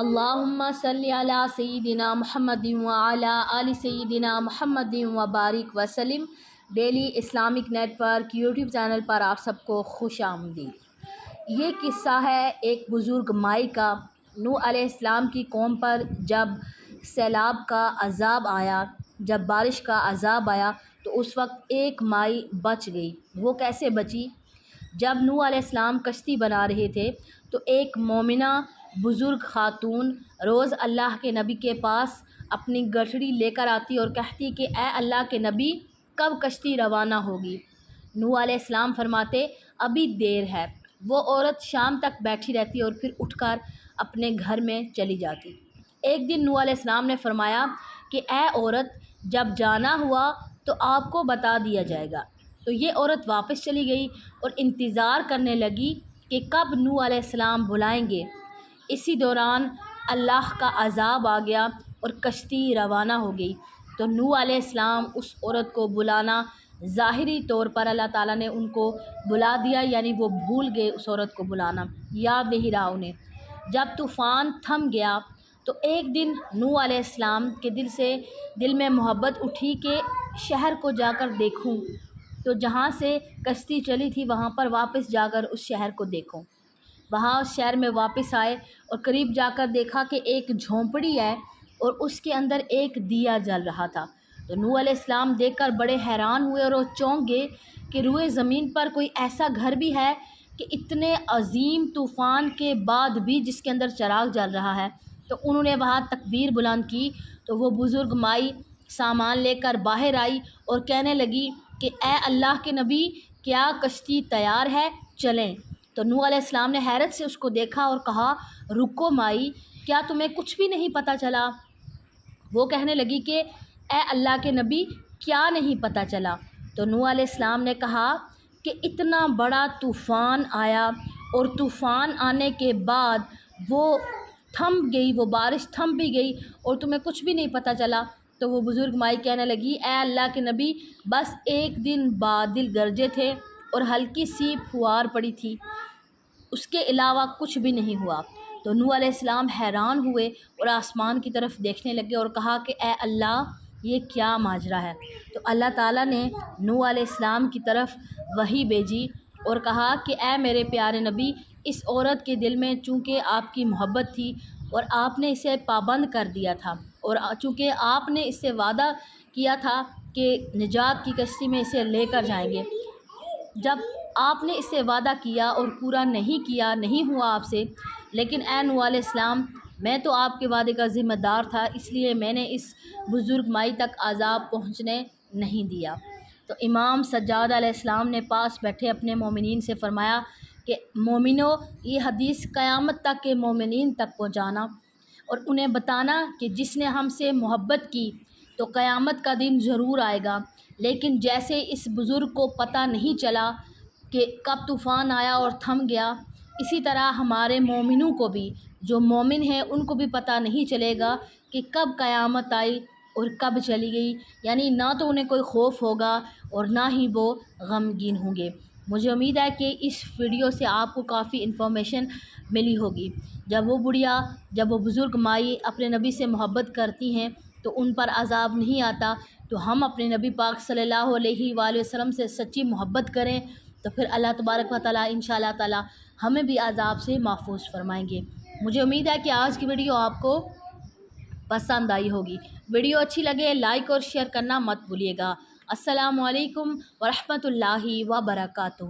اللہم صلی علی سیدنا محمد وعلی آل سیدنا محمد وبارک وسلم۔ Daily Islamic network YouTube channel پر آپ سب کو خوش آمدید۔ یہ قصہ ہے ایک بزرگ مائی کا۔ نوح علیہ السلام کی قوم پر جب سیلاب کا عذاب آیا، جب بارش کا عذاب آیا تو اس وقت ایک مائی بچ گئی۔ وہ کیسے بچی؟ جب نوح علیہ السلام کشتی بنا رہے تھے تو ایک مومنہ بزرگ خاتون روز اللہ کے نبی کے پاس اپنی گٹھڑی لے کر آتی اور کہتی کہ اے اللہ کے نبی، کب کشتی روانہ ہوگی؟ نوح علیہ السلام فرماتے ابھی دیر ہے۔ وہ عورت شام تک بیٹھی رہتی اور پھر اٹھ کر اپنے گھر میں چلی جاتی۔ ایک دن نوح علیہ السلام نے فرمایا کہ اے عورت، جب جانا ہوا تو آپ کو بتا دیا جائے گا۔ تو یہ عورت واپس چلی گئی اور انتظار کرنے لگی کہ کب نوح علیہ السلام بلائیں گے۔ اسی دوران اللہ کا عذاب آ گیا اور کشتی روانہ ہو گئی۔ تو نوح علیہ السلام اس عورت کو بلانا، ظاہری طور پر اللہ تعالیٰ نے ان کو بلا دیا، یعنی وہ بھول گئے اس عورت کو بلانا، یاد نہیں رہا انہیں۔ جب طوفان تھم گیا تو ایک دن نوح علیہ السلام کے دل میں محبت اٹھی کہ شہر کو جا کر دیکھوں، تو جہاں سے کشتی چلی تھی وہاں پر واپس جا کر اس شہر کو دیکھوں۔ وہاں اس شہر میں واپس آئے اور قریب جا کر دیکھا کہ ایک جھونپڑی ہے اور اس کے اندر ایک دیا جل رہا تھا۔ تو نوح علیہ السلام دیکھ کر بڑے حیران ہوئے اور وہ چونک گئے کہ روئے زمین پر کوئی ایسا گھر بھی ہے کہ اتنے عظیم طوفان کے بعد بھی جس کے اندر چراغ جل رہا ہے۔ تو انہوں نے وہاں تکبیر بلند کی تو وہ بزرگ مائی سامان لے کر باہر آئی اور کہنے لگی کہ اے اللہ کے نبی، کیا کشتی تیار ہے؟ چلیں۔ تو نوح علیہ السلام نے حیرت سے اس کو دیکھا اور کہا رکو مائی، کیا تمہیں کچھ بھی نہیں پتہ چلا؟ وہ کہنے لگی کہ اے اللہ کے نبی، کیا نہیں پتہ چلا؟ تو نوح علیہ السلام نے کہا کہ اتنا بڑا طوفان آیا اور طوفان آنے کے بعد وہ تھم گئی، وہ بارش تھم بھی گئی اور تمہیں کچھ بھی نہیں پتہ چلا۔ تو وہ بزرگ مائی کہنے لگی اے اللہ کے نبی، بس ایک دن بادل گرجے تھے اور ہلکی سی پھوار پڑی تھی، اس کے علاوہ کچھ بھی نہیں ہوا۔ تو نوح علیہ السلام حیران ہوئے اور آسمان کی طرف دیکھنے لگے اور کہا کہ اے اللہ، یہ کیا ماجرا ہے؟ تو اللہ تعالیٰ نے نوح علیہ السلام کی طرف وحی بھیجی اور کہا کہ اے میرے پیارے نبی، اس عورت کے دل میں چونکہ آپ کی محبت تھی اور آپ نے اسے پابند کر دیا تھا، اور چونکہ آپ نے اس سے وعدہ کیا تھا کہ نجات کی کشتی میں اسے لے کر جائیں گے، جب آپ نے اس سے وعدہ کیا اور پورا نہیں کیا، نہیں ہوا آپ سے، لیکن اے نوح علیہ السلام، میں تو آپ کے وعدے کا ذمہ دار تھا، اس لیے میں نے اس بزرگ مائی تک عذاب پہنچنے نہیں دیا۔ تو امام سجاد علیہ السلام نے پاس بیٹھے اپنے مومنین سے فرمایا کہ مومنو، یہ حدیث قیامت تک کے مومنین تک پہنچانا اور انہیں بتانا کہ جس نے ہم سے محبت کی تو قیامت کا دن ضرور آئے گا، لیکن جیسے اس بزرگ کو پتہ نہیں چلا کہ کب طوفان آیا اور تھم گیا، اسی طرح ہمارے مومنوں کو بھی، جو مومن ہیں ان کو بھی پتہ نہیں چلے گا کہ کب قیامت آئی اور کب چلی گئی، یعنی نہ تو انہیں کوئی خوف ہوگا اور نہ ہی وہ غمگین ہوں گے۔ مجھے امید ہے کہ اس ویڈیو سے آپ کو کافی انفارمیشن ملی ہوگی۔ جب وہ بزرگ مائی اپنے نبی سے محبت کرتی ہیں تو ان پر عذاب نہیں آتا، تو ہم اپنے نبی پاک صلی اللہ علیہ وآلہ وسلم سے سچی محبت کریں تو پھر اللہ تبارک و تعالیٰ انشاءاللہ تعالیٰ ہمیں بھی عذاب سے محفوظ فرمائیں گے۔ مجھے امید ہے کہ آج کی ویڈیو آپ کو پسند آئی ہوگی۔ ویڈیو اچھی لگے لائک اور شیئر کرنا مت بھولیے گا۔ السلام علیکم ورحمۃ اللہ وبرکاتہ۔